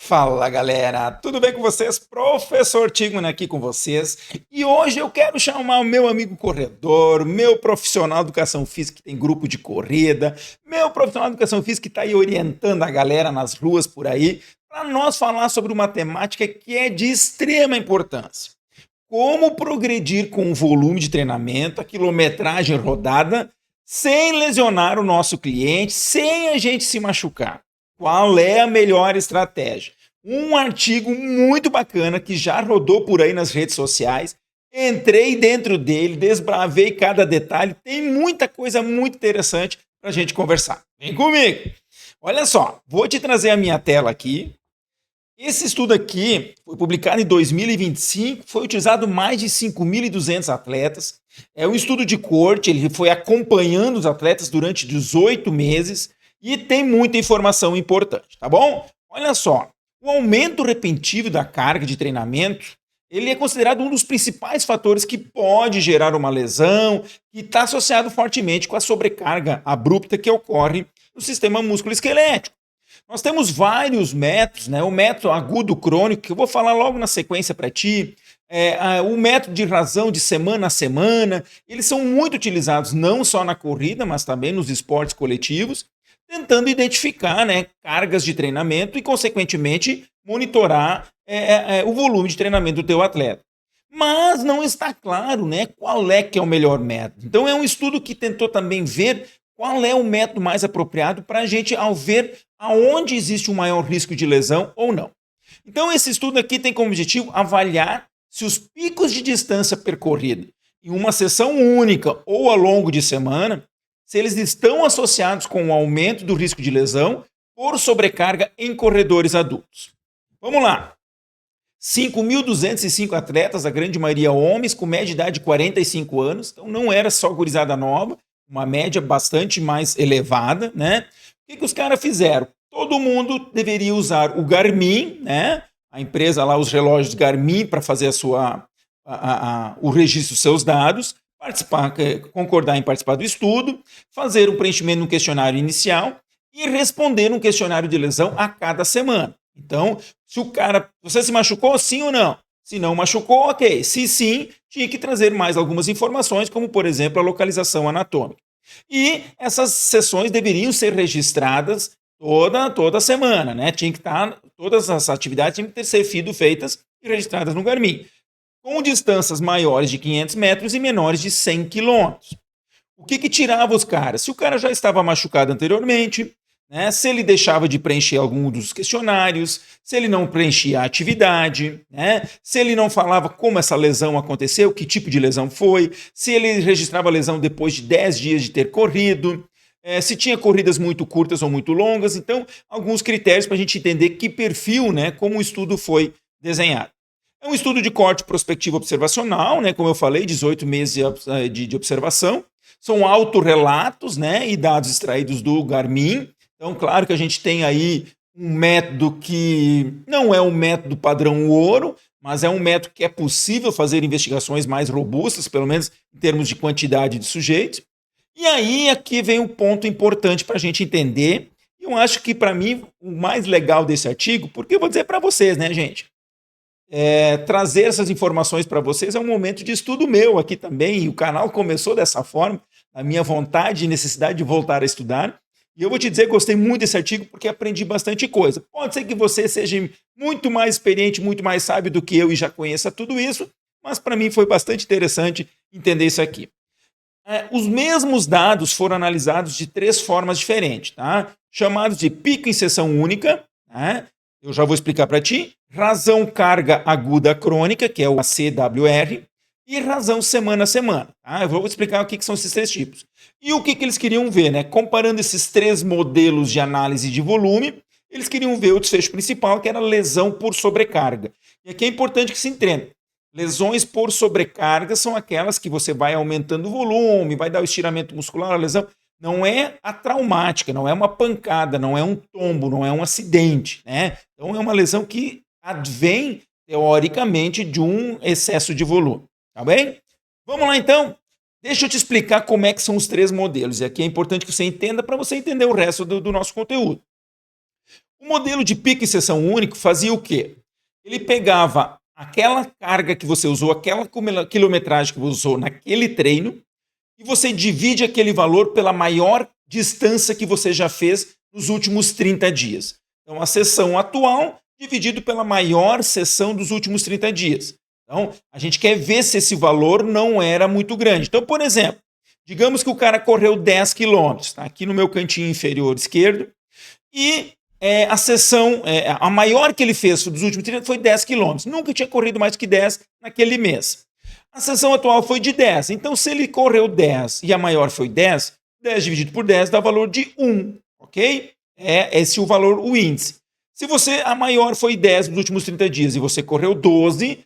Fala galera, tudo bem com vocês? Professor Tigman aqui com vocês e hoje eu quero chamar o meu amigo corredor, meu profissional de educação física que tem grupo de corrida, meu profissional de educação física que está aí orientando a galera nas ruas por aí, para nós falar sobre uma temática que é de extrema importância. Como progredir com o volume de treinamento, a quilometragem rodada, sem lesionar o nosso cliente, sem a gente se machucar. Qual é a melhor estratégia? Um artigo muito bacana que já rodou por aí nas redes sociais. Entrei dentro dele, desbravei cada detalhe. Tem muita coisa muito interessante para a gente conversar. Vem comigo! Olha só, vou te trazer a minha tela aqui. Esse estudo aqui foi publicado em 2025, foi utilizado mais de 5.200 atletas. É um estudo de corte, ele foi acompanhando os atletas durante 18 meses e tem muita informação importante, tá bom? Olha só, o aumento repentino da carga de treinamento, ele é considerado um dos principais fatores que pode gerar uma lesão, que está associado fortemente com a sobrecarga abrupta que ocorre no sistema músculo-esquelético. Nós temos vários métodos, né? O método agudo crônico, que eu vou falar logo na sequência para ti, o método de razão de semana a semana, eles são muito utilizados não só na corrida, mas também nos esportes coletivos, tentando identificar, né, cargas de treinamento e, consequentemente, monitorar o volume de treinamento do teu atleta. Mas não está claro, né, qual é que é o melhor método. Então é um estudo que tentou também ver qual é o método mais apropriado para a gente, ao ver aonde existe um maior risco de lesão ou não. Então esse estudo aqui tem como objetivo avaliar se os picos de distância percorrida em uma sessão única ou ao longo de semana, se eles estão associados com o aumento do risco de lesão por sobrecarga em corredores adultos. Vamos lá. 5.205 atletas, a grande maioria homens, com média de idade de 45 anos, então não era só gurizada nova, uma média bastante mais elevada, né? O que os caras fizeram? Todo mundo deveria usar o Garmin, né? A empresa lá, os relógios Garmin, para fazer o registro dos seus dados, participar, concordar em participar do estudo, fazer um preenchimento no questionário inicial e responder um questionário de lesão a cada semana. Então, se você se machucou, sim ou não? Se não machucou, ok. Se sim, tinha que trazer mais algumas informações, como, por exemplo, a localização anatômica. E essas sessões deveriam ser registradas toda semana, né? Tinha que estar, todas as atividades tinham que ser sido feitas e registradas no Garmin, com distâncias maiores de 500 metros e menores de 100 quilômetros. O que tirava os caras? Se o cara já estava machucado anteriormente, né, se ele deixava de preencher algum dos questionários, se ele não preenchia a atividade, né, se ele não falava como essa lesão aconteceu, que tipo de lesão foi, se ele registrava a lesão depois de 10 dias de ter corrido, se tinha corridas muito curtas ou muito longas. Então, alguns critérios para a gente entender que perfil, né, como o estudo foi desenhado. É um estudo de corte prospectivo observacional, né, como eu falei, 18 meses de observação. São autorrelatos, né, e dados extraídos do Garmin. Então, claro que a gente tem aí um método que não é um método padrão ouro, mas é um método que é possível fazer investigações mais robustas, pelo menos em termos de quantidade de sujeitos. E aí, aqui vem um ponto importante para a gente entender. Eu acho que, para mim, o mais legal desse artigo, porque eu vou dizer para vocês, né, gente? Trazer essas informações para vocês é um momento de estudo meu aqui também, e o canal começou dessa forma, a minha vontade e necessidade de voltar a estudar. E eu vou te dizer que gostei muito desse artigo porque aprendi bastante coisa. Pode ser que você seja muito mais experiente, muito mais sábio do que eu e já conheça tudo isso, mas para mim foi bastante interessante entender isso aqui. Os mesmos dados foram analisados de 3 formas diferentes, tá? Chamados de pico em sessão única, né? Eu já vou explicar para ti. Razão carga aguda crônica, que é o ACWR, e razão semana a semana. Tá? Eu vou explicar o que são esses 3 tipos. E o que eles queriam ver, né? Comparando esses 3 modelos de análise de volume, eles queriam ver o desfecho principal, que era lesão por sobrecarga. E aqui é importante que se entenda. Lesões por sobrecarga são aquelas que você vai aumentando o volume, vai dar o estiramento muscular, a lesão. Não é a traumática, não é uma pancada, não é um tombo, não é um acidente, né? Então é uma lesão que advém, teoricamente, de um excesso de volume, tá bem? Vamos lá então? Deixa eu te explicar como é que são os 3 modelos, e aqui é importante que você entenda para você entender o resto do nosso conteúdo. O modelo de pico e seção único fazia o quê? Ele pegava aquela carga que você usou, aquela quilometragem que você usou naquele treino, e você divide aquele valor pela maior distância que você já fez nos últimos 30 dias. Então, a sessão atual dividido pela maior sessão dos últimos 30 dias. Então, a gente quer ver se esse valor não era muito grande. Então, por exemplo, digamos que o cara correu 10 quilômetros, tá? Aqui no meu cantinho inferior esquerdo, e a sessão, a maior que ele fez dos últimos 30 foi 10 quilômetros. Nunca tinha corrido mais que 10 naquele mês. A sessão atual foi de 10. Então, se ele correu 10 e a maior foi 10, 10 dividido por 10 dá valor de 1, ok? É esse o valor, o índice. Se a maior foi 10 nos últimos 30 dias e você correu 12,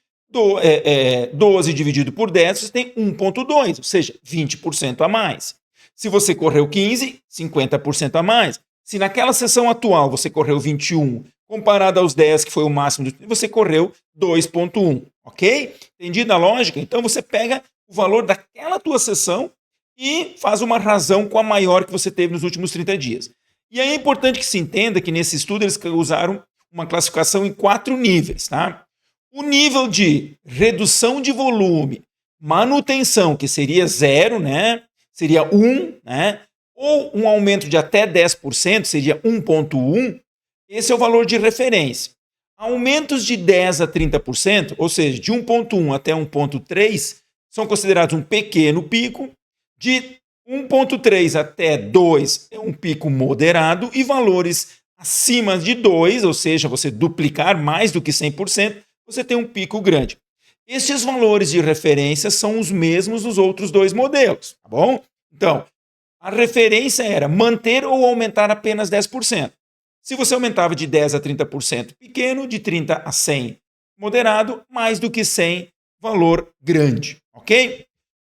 12 dividido por 10, você tem 1,2, ou seja, 20% a mais. Se você correu 15, 50% a mais. Se naquela sessão atual você correu 21, comparado aos 10, que foi o máximo, você correu 2,1, ok? Entendido a lógica? Então você pega o valor daquela tua sessão e faz uma razão com a maior que você teve nos últimos 30 dias. E aí é importante que se entenda que nesse estudo eles usaram uma classificação em 4 níveis, tá? O nível de redução de volume, manutenção, que seria 0, né? Seria 1, né? Ou um aumento de até 10%, seria 1,1, esse é o valor de referência. Aumentos de 10 a 30%, ou seja, de 1,1 até 1,3, são considerados um pequeno pico. De 1,3 até 2 é um pico moderado, e valores acima de 2, ou seja, você duplicar mais do que 100%, você tem um pico grande. Estes valores de referência são os mesmos dos outros 2 modelos, tá bom? Então, a referência era manter ou aumentar apenas 10%. Se você aumentava de 10 a 30%, pequeno, de 30 a 100, moderado, mais do que 100, valor grande, ok?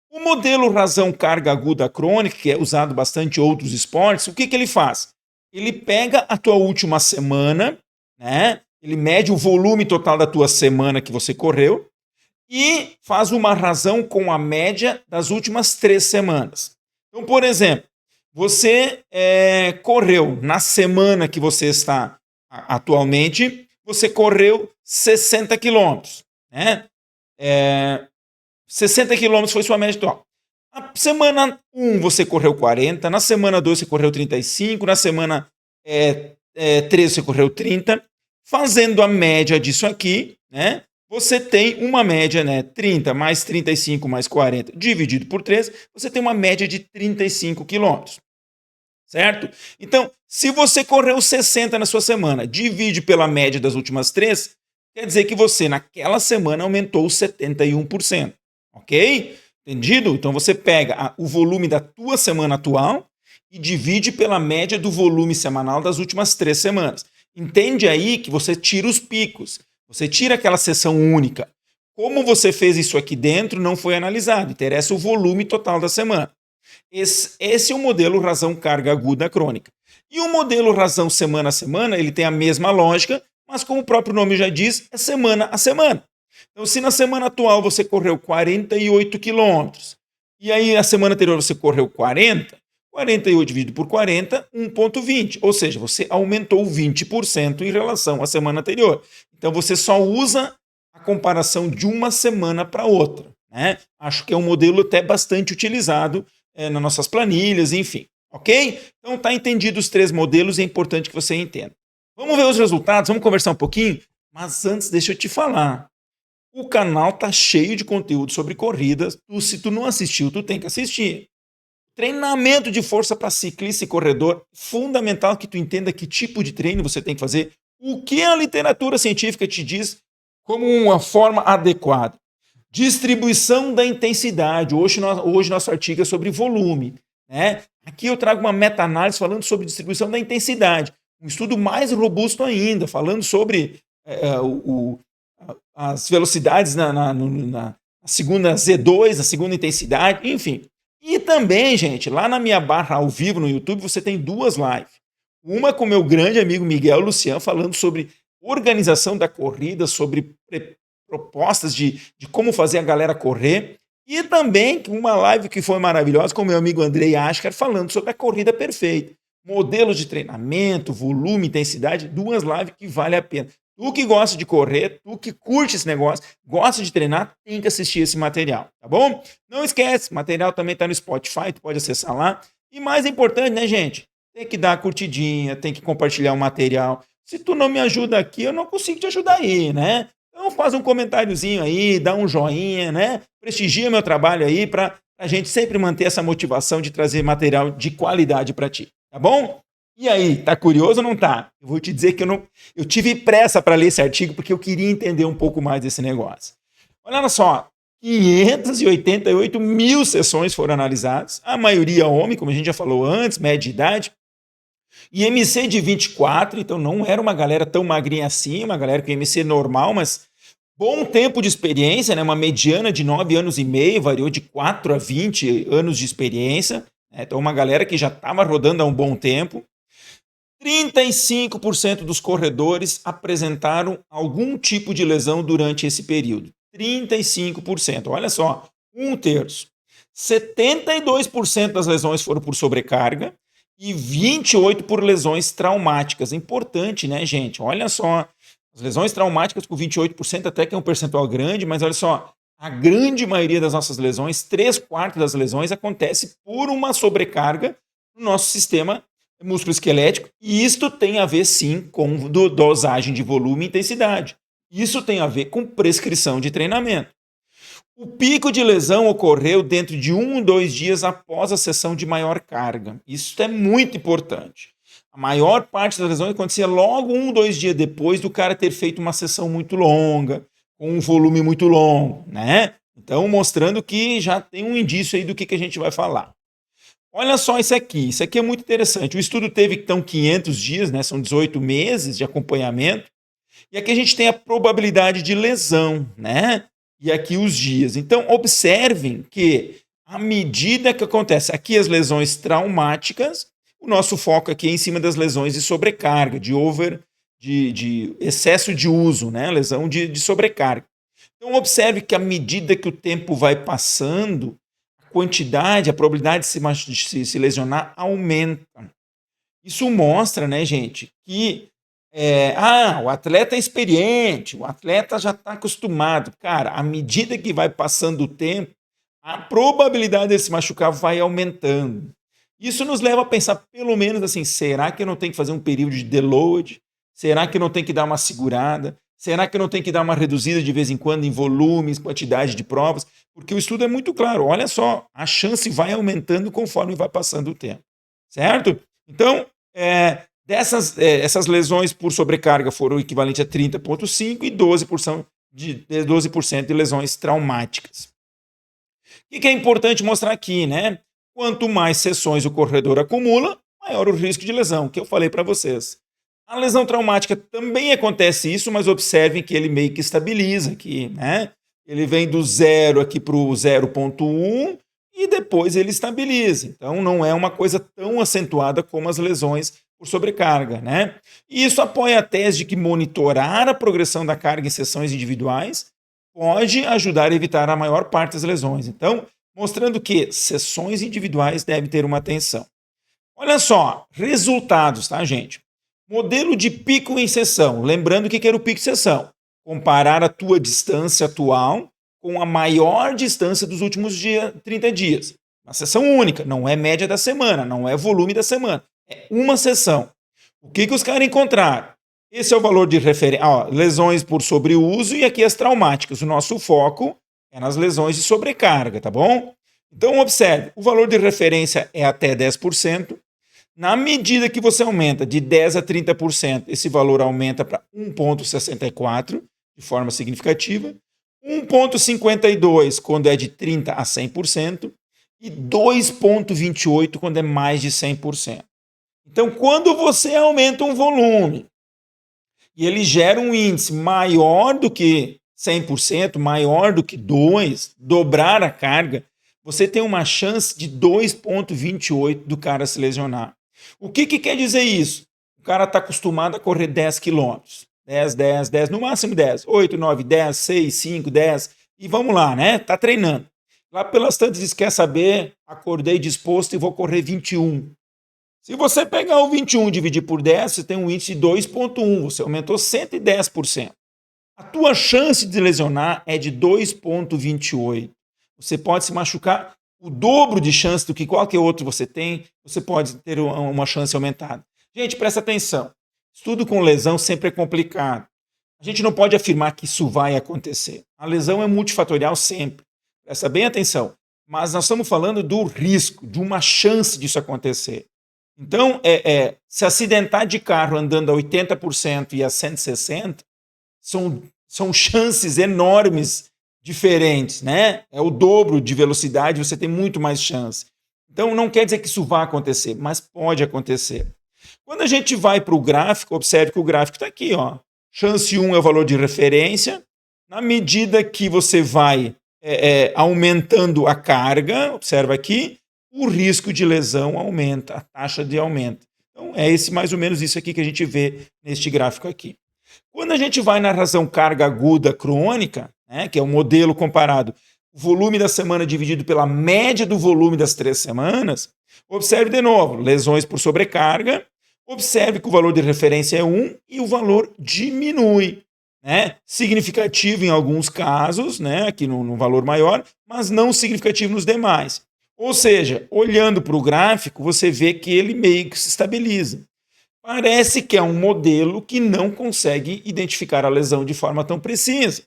O modelo razão carga aguda crônica, que é usado bastante em outros esportes, o que ele faz? Ele pega a tua última semana, né? Ele mede o volume total da tua semana que você correu e faz uma razão com a média das últimas 3 semanas. Então, por exemplo, você correu na semana que você está atualmente, você correu 60 quilômetros, né? 60 quilômetros foi sua média atual. Na semana 1 você correu 40, na semana 2 você correu 35, na semana 3 você correu 30. Fazendo a média disso aqui, né? Você tem uma média, né? 30 mais 35 mais 40 dividido por 3, você tem uma média de 35 quilômetros. Certo? Então, se você correu 60 na sua semana, divide pela média das últimas 3, quer dizer que você naquela semana aumentou 71%. Ok? Entendido? Então você pega o volume da tua semana atual e divide pela média do volume semanal das últimas 3 semanas. Entende aí que você tira os picos, você tira aquela sessão única. Como você fez isso aqui dentro não foi analisado, interessa o volume total da semana. Esse é o modelo razão carga aguda crônica. E o modelo razão semana a semana, ele tem a mesma lógica, mas como o próprio nome já diz, é semana a semana. Então, se na semana atual você correu 48 quilômetros, e aí na semana anterior você correu 40, 48 dividido por 40, 1,20. Ou seja, você aumentou 20% em relação à semana anterior. Então, você só usa a comparação de uma semana para outra, né? Acho que é um modelo até bastante utilizado nas nossas planilhas, enfim. Ok? Então, está entendido os 3 modelos e é importante que você entenda. Vamos ver os resultados, vamos conversar um pouquinho? Mas antes, deixa eu te falar. O canal tá cheio de conteúdo sobre corridas. Se tu não assistiu, tu tem que assistir. Treinamento de força para ciclista e corredor. Fundamental que tu entenda que tipo de treino você tem que fazer. O que a literatura científica te diz como uma forma adequada. Distribuição da intensidade. Hoje nosso artigo é sobre volume, né? Aqui eu trago uma meta-análise falando sobre distribuição da intensidade. Um estudo mais robusto ainda, falando sobre as velocidades na segunda Z2, na segunda intensidade, enfim. E também, gente, lá na minha barra ao vivo no YouTube, você tem 2 lives. Uma com meu grande amigo Miguel Lucian, falando sobre organização da corrida, sobre propostas de como fazer a galera correr. E também uma live que foi maravilhosa com meu amigo Andrei Askar, falando sobre a corrida perfeita. modelos de treinamento, volume, intensidade, 2 lives que vale a pena. Tu que gosta de correr, tu que curte esse negócio, gosta de treinar, tem que assistir esse material, tá bom? Não esquece, o material também tá no Spotify, tu pode acessar lá. E mais importante, né, gente? Tem que dar a curtidinha, tem que compartilhar o material. Se tu não me ajuda aqui, eu não consigo te ajudar aí, né? Então faz um comentáriozinho aí, dá um joinha, né? Prestigia meu trabalho aí para a gente sempre manter essa motivação de trazer material de qualidade para ti, tá bom? E aí, tá curioso ou não tá? Eu vou te dizer que eu tive pressa para ler esse artigo porque eu queria entender um pouco mais desse negócio. Olha só, 588 mil sessões foram analisadas, a maioria homem, como a gente já falou antes, média de idade, IMC de 24, então não era uma galera tão magrinha assim, uma galera com IMC normal, mas bom tempo de experiência, né? Uma mediana de 9 anos e meio, variou de 4 a 20 anos de experiência, né? Então uma galera que já estava rodando há um bom tempo. 35% dos corredores apresentaram algum tipo de lesão durante esse período. 35%, olha só, um terço. 72% das lesões foram por sobrecarga e 28% por lesões traumáticas. Importante, né, gente? Olha só, as lesões traumáticas com 28% até que é um percentual grande, mas olha só, a grande maioria das nossas lesões, 3/4 das lesões, acontece por uma sobrecarga no nosso sistema músculo-esquelético, e isto tem a ver sim com dosagem de volume e intensidade. Isso tem a ver com prescrição de treinamento. O pico de lesão ocorreu dentro de 1 ou 2 dias após a sessão de maior carga. Isso é muito importante. A maior parte das lesões acontecia logo 1 ou 2 dias depois do cara ter feito uma sessão muito longa, com um volume muito longo, né? Então, mostrando que já tem um indício aí do que a gente vai falar. Olha só isso aqui é muito interessante. O estudo teve, então, 500 dias, né? São 18 meses de acompanhamento. E aqui a gente tem a probabilidade de lesão, né? E aqui os dias. Então, observem que, à medida que acontece aqui as lesões traumáticas, o nosso foco aqui é em cima das lesões de sobrecarga, de excesso de uso, né? Lesão de sobrecarga. Então, observe que à medida que o tempo vai passando, a quantidade, a probabilidade de se lesionar aumenta. Isso mostra, né, gente, que o atleta é experiente, o atleta já está acostumado. Cara, à medida que vai passando o tempo, a probabilidade de se machucar vai aumentando. Isso nos leva a pensar, pelo menos assim, será que eu não tenho que fazer um período de deload? Será que eu não tenho que dar uma segurada? Será que eu não tenho que dar uma reduzida de vez em quando em volumes, quantidade de provas? Porque o estudo é muito claro. Olha só, a chance vai aumentando conforme vai passando o tempo. Certo? Então, essas lesões por sobrecarga foram o equivalente a 30,5% e 12% de lesões traumáticas. O que é importante mostrar aqui, né? Quanto mais sessões o corredor acumula, maior o risco de lesão, que eu falei para vocês. A lesão traumática também acontece isso, mas observem que ele meio que estabiliza aqui, né? Ele vem do 0 aqui para o 0,1 e depois ele estabiliza. Então não é uma coisa tão acentuada como as lesões por sobrecarga, né? E isso apoia a tese de que monitorar a progressão da carga em sessões individuais pode ajudar a evitar a maior parte das lesões. Então, mostrando que sessões individuais devem ter uma atenção. Olha só, resultados, tá, gente? Modelo de pico em sessão. Lembrando o que era o pico em sessão. Comparar a tua distância atual com a maior distância dos últimos 30 dias. Uma sessão única, não é média da semana, não é volume da semana. É uma sessão. O que os caras encontraram? Esse é o valor de referência. Lesões por sobreuso e aqui as traumáticas. O nosso foco é nas lesões de sobrecarga, tá bom? Então, observe, o valor de referência é até 10%. Na medida que você aumenta de 10% a 30%, esse valor aumenta para 1,64 de forma significativa, 1,52 quando é de 30% a 100% e 2,28 quando é mais de 100%. Então, quando você aumenta um volume e ele gera um índice maior do que 100%, maior do que 2, dobrar a carga, você tem uma chance de 2,28 do cara se lesionar. O que quer dizer isso? O cara está acostumado a correr 10 quilômetros. 10, no máximo 10. 8, 9, 10, 6, 5, 10. E vamos lá, né? Tá treinando. Lá pelas tantas diz, quer saber? Acordei disposto e vou correr 21. Se você pegar o 21 e dividir por 10, você tem um índice de 2,1, você aumentou 110%. A tua chance de lesionar é de 2,28. Você pode se machucar o dobro de chance do que qualquer outro você tem, você pode ter uma chance aumentada. Gente, presta atenção. Estudo com lesão sempre é complicado. A gente não pode afirmar que isso vai acontecer. A lesão é multifatorial sempre. Presta bem atenção. Mas nós estamos falando do risco, de uma chance disso acontecer. Então, se acidentar de carro andando a 80% e a 160%, são chances enormes diferentes, né? É o dobro de velocidade, você tem muito mais chance. Então, não quer dizer que isso vai acontecer, mas pode acontecer. Quando a gente vai para o gráfico, observe que o gráfico está aqui, ó. Chance 1 é o valor de referência. Na medida que você vai aumentando a carga, observa aqui, o risco de lesão aumenta, a taxa de aumento. Então, é mais ou menos isso aqui que a gente vê neste gráfico aqui. Quando a gente vai na razão carga aguda crônica, né, que é o modelo comparado, o volume da semana dividido pela média do volume das 3 semanas, observe de novo, lesões por sobrecarga, observe que o valor de referência é 1 e o valor diminui. Né? Significativo em alguns casos, né, aqui no valor maior, mas não significativo nos demais. Ou seja, olhando para o gráfico, você vê que ele meio que se estabiliza. Parece que é um modelo que não consegue identificar a lesão de forma tão precisa.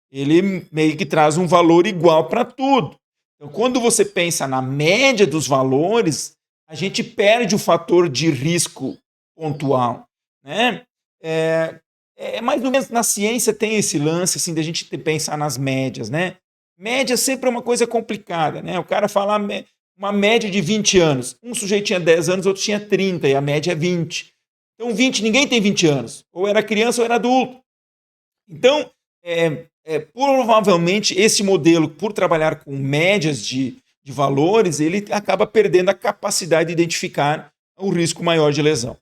Ele meio que traz um valor igual para tudo. Então, quando você pensa na média dos valores, a gente perde o fator de risco pontual. Né? Mais ou menos na ciência tem esse lance assim, de a gente pensar nas médias. Né? Média sempre é uma coisa complicada. Né? O cara fala uma média de 20 anos. Um sujeito tinha 10 anos, outro tinha 30, e a média é 20. Então, 20, ninguém tem 20 anos. Ou era criança ou era adulto. Então, provavelmente, esse modelo, por trabalhar com médias de valores, ele acaba perdendo a capacidade de identificar o risco maior de lesão.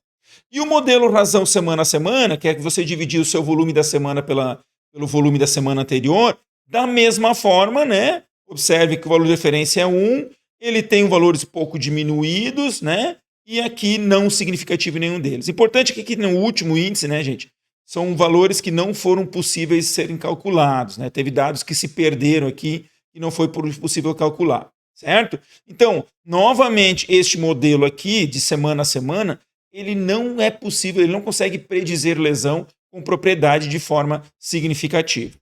E o modelo razão semana a semana, que é que você dividir o seu volume da semana pelo volume da semana anterior, da mesma forma, né? Observe que o valor de referência é 1, ele tem valores pouco diminuídos, né? E aqui não significativo nenhum deles. Importante que aqui no último índice, né, gente, são valores que não foram possíveis serem calculados, né? Teve dados que se perderam aqui e não foi possível calcular, certo? Então, novamente, este modelo aqui, de semana a semana, ele não é possível, ele não consegue predizer lesão com propriedade de forma significativa.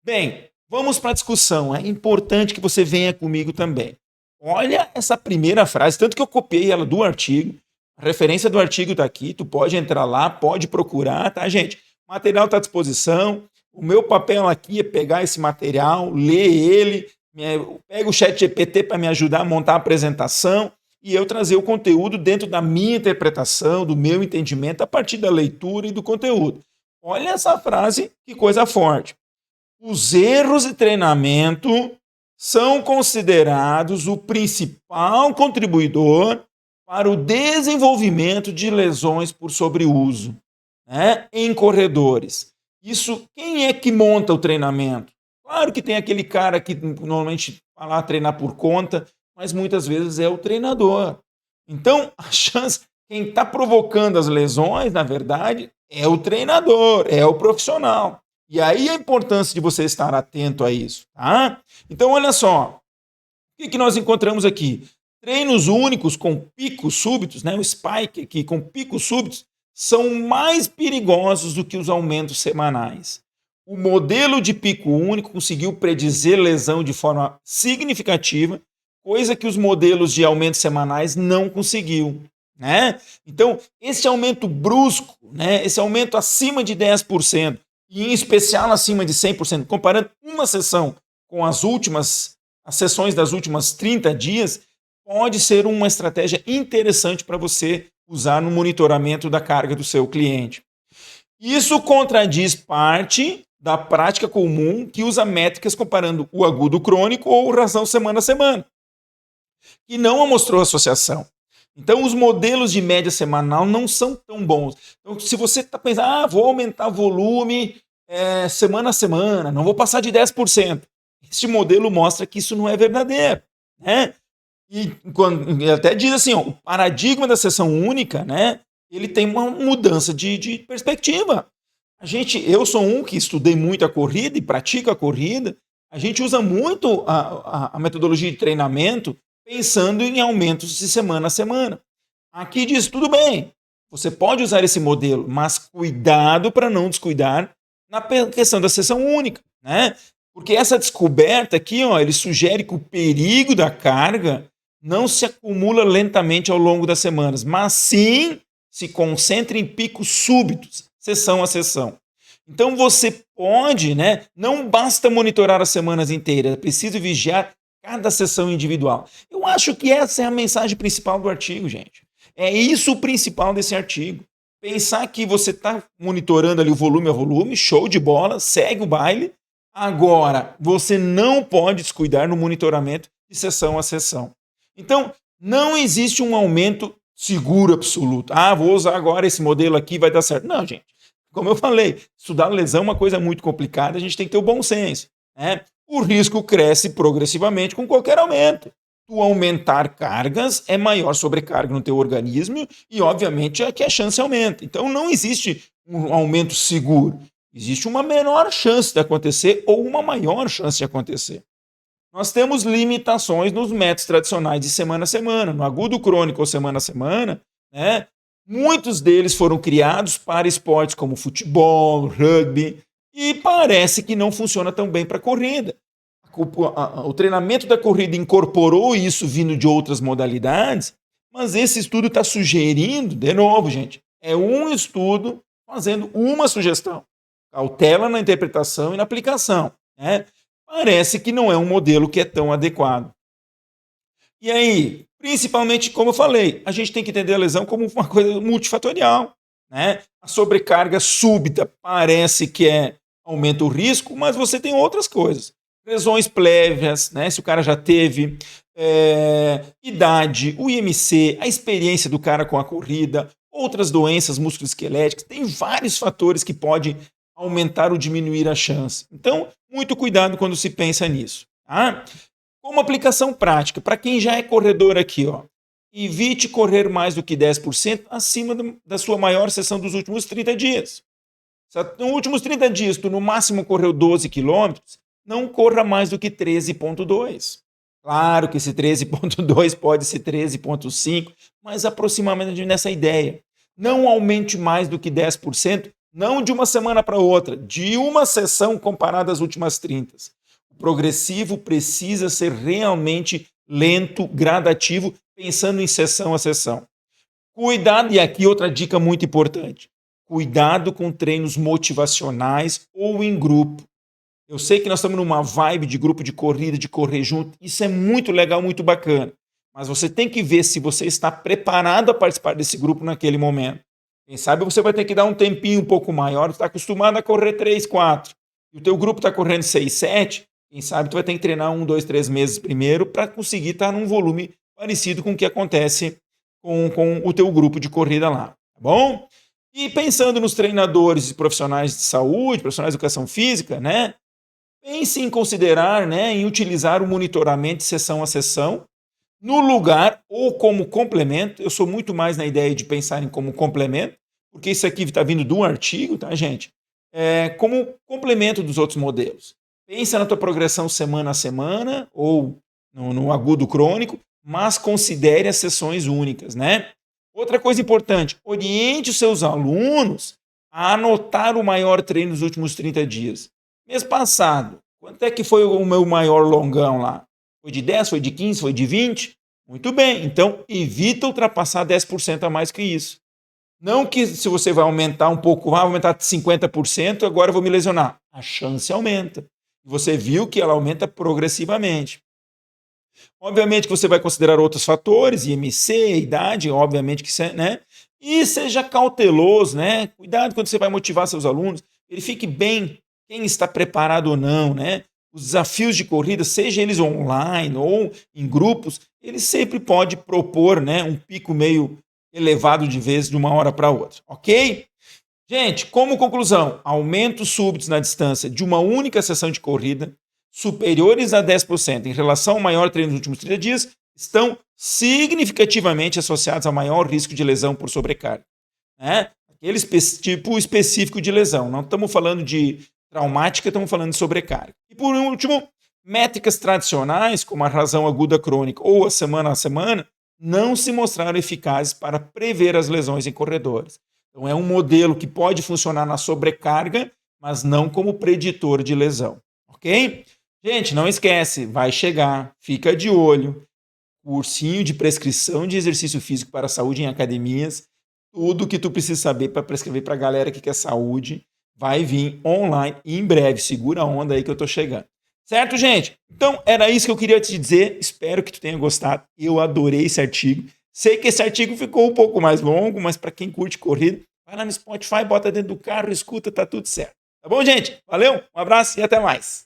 Bem, vamos para a discussão. É importante que você venha comigo também. Olha essa primeira frase, tanto que eu copiei ela do artigo, a referência do artigo está aqui, tu pode entrar lá, pode procurar, tá, gente? O material está à disposição, o meu papel aqui é pegar esse material, ler ele, pego o ChatGPT para me ajudar a montar a apresentação e eu trazer o conteúdo dentro da minha interpretação, do meu entendimento, a partir da leitura e do conteúdo. Olha essa frase, que coisa forte. Os erros de treinamento são considerados o principal contribuidor para o desenvolvimento de lesões por sobreuso, né, em corredores. Isso, quem é que monta o treinamento? Claro que tem aquele cara que normalmente vai lá treinar por conta, mas muitas vezes é o treinador. Então, a chance, quem está provocando as lesões, na verdade, é o treinador, é o profissional. E aí a importância de você estar atento a isso, tá? Então, olha só, o que nós encontramos aqui? Treinos únicos com picos súbitos, né? O spike aqui com picos súbitos, são mais perigosos do que os aumentos semanais. O modelo de pico único conseguiu predizer lesão de forma significativa, coisa que os modelos de aumentos semanais não conseguiu. Né? Então, esse aumento brusco, né? Esse aumento acima de 10%, e em especial acima de 100%, comparando uma sessão com as sessões das últimas 30 dias, pode ser uma estratégia interessante para você usar no monitoramento da carga do seu cliente. Isso contradiz parte da prática comum que usa métricas comparando o agudo crônico ou razão semana a semana, que não mostrou associação. Então, os modelos de média semanal não são tão bons. Então, se você está pensando, vou aumentar o volume semana a semana, não vou passar de 10%. Este modelo mostra que isso não é verdadeiro. Né? Ele até diz assim, ó, o paradigma da sessão única, né, ele tem uma mudança de perspectiva. Eu sou um que estudei muito a corrida e pratico a corrida, a gente usa muito a metodologia de treinamento pensando em aumentos de semana a semana. Aqui diz, tudo bem, você pode usar esse modelo, mas cuidado para não descuidar na questão da sessão única, né? Porque essa descoberta aqui, ó, ele sugere que o perigo da carga não se acumula lentamente ao longo das semanas, mas sim se concentra em picos súbitos, sessão a sessão. Então você pode, né? Não basta monitorar as semanas inteiras, é preciso vigiar cada sessão individual. Eu acho que essa é a mensagem principal do artigo, gente. É isso o principal desse artigo. Pensar que você está monitorando ali o volume a volume, show de bola, segue o baile. Agora, você não pode descuidar no monitoramento de sessão a sessão. Então, não existe um aumento seguro absoluto. Ah, vou usar agora esse modelo aqui, vai dar certo. Não, gente. Como eu falei, estudar lesão é uma coisa muito complicada, a gente tem que ter o bom senso, né? O risco cresce progressivamente com qualquer aumento. Tu aumentar cargas é maior sobrecarga no teu organismo e, obviamente, é que a chance aumenta. Então, não existe um aumento seguro. Existe uma menor chance de acontecer ou uma maior chance de acontecer. Nós temos limitações nos métodos tradicionais de semana a semana, no agudo crônico ou semana a semana, né? Muitos deles foram criados para esportes como futebol, rugby, e parece que não funciona tão bem para a corrida. O treinamento da corrida incorporou isso vindo de outras modalidades, mas esse estudo está sugerindo, de novo, gente, é um estudo fazendo uma sugestão. Cautela na interpretação e na aplicação, né? Parece que não é um modelo que é tão adequado. E aí, principalmente, como eu falei, a gente tem que entender a lesão como uma coisa multifatorial, né? A sobrecarga súbita parece que aumenta o risco, mas você tem outras coisas. Lesões prévias, né? Se o cara já teve idade, o IMC, a experiência do cara com a corrida, outras doenças musculoesqueléticas, tem vários fatores que podem aumentar ou diminuir a chance. Então, muito cuidado quando se pensa nisso, tá? Como aplicação prática, para quem já é corredor aqui, ó, evite correr mais do que 10% acima da sua maior sessão dos últimos 30 dias. Se nos últimos 30 dias tu no máximo correu 12 quilômetros, não corra mais do que 13,2. Claro que esse 13,2 pode ser 13,5, mas aproximadamente nessa ideia. Não aumente mais do que 10%, não de uma semana para outra, de uma sessão comparada às últimas 30. O progressivo precisa ser realmente lento, gradativo, pensando em sessão a sessão. Cuidado, e aqui outra dica muito importante, cuidado com treinos motivacionais ou em grupo. Eu sei que nós estamos numa vibe de grupo de corrida, de correr junto, isso é muito legal, muito bacana, mas você tem que ver se você está preparado a participar desse grupo naquele momento. Quem sabe você vai ter que dar um tempinho um pouco maior, você está acostumado a correr 3, 4, e o teu grupo está correndo 6, 7, quem sabe tu vai ter que treinar 1, 2, 3 meses primeiro para conseguir estar num volume parecido com o que acontece com o teu grupo de corrida lá, tá bom? E pensando nos treinadores e profissionais de saúde, profissionais de educação física, né? Pense em considerar, né, em utilizar o monitoramento de sessão a sessão no lugar ou como complemento. Eu sou muito mais na ideia de pensar em como complemento, porque isso aqui está vindo de um artigo, tá, gente? Como complemento dos outros modelos. Pensa na tua progressão semana a semana ou no agudo crônico, mas considere as sessões únicas, né? Outra coisa importante, oriente os seus alunos a anotar o maior treino dos últimos 30 dias. Mês passado, quanto é que foi o meu maior longão lá? Foi de 10, foi de 15, foi de 20? Muito bem, então evita ultrapassar 10% a mais que isso. Não que se você vai aumentar um pouco, vai aumentar 50%, agora eu vou me lesionar. A chance aumenta. Você viu que ela aumenta progressivamente. Obviamente que você vai considerar outros fatores, IMC, idade, obviamente que isso né? E seja cauteloso, né? Cuidado quando você vai motivar seus alunos, verifique bem quem está preparado ou não, né? Os desafios de corrida, seja eles online ou em grupos, ele sempre pode propor, né, um pico meio elevado de vezes de uma hora para outra, ok? Gente, como conclusão, aumentos súbitos na distância de uma única sessão de corrida, superiores a 10% em relação ao maior treino dos últimos 30 dias, estão significativamente associados a maior risco de lesão por sobrecarga, né? Aquele tipo específico de lesão. Não estamos falando de traumática, estamos falando de sobrecarga. E por último, métricas tradicionais, como a razão aguda crônica ou a semana, não se mostraram eficazes para prever as lesões em corredores. Então é um modelo que pode funcionar na sobrecarga, mas não como preditor de lesão, ok? Gente, não esquece, vai chegar, fica de olho, cursinho de prescrição de exercício físico para a saúde em academias, tudo que tu precisa saber para prescrever para a galera que quer saúde, vai vir online e em breve, segura a onda aí que eu tô chegando. Certo, gente? Então, era isso que eu queria te dizer, espero que tu tenha gostado, eu adorei esse artigo, sei que esse artigo ficou um pouco mais longo, mas para quem curte corrida, vai lá no Spotify, bota dentro do carro, escuta, tá tudo certo. Tá bom, gente? Valeu, um abraço e até mais.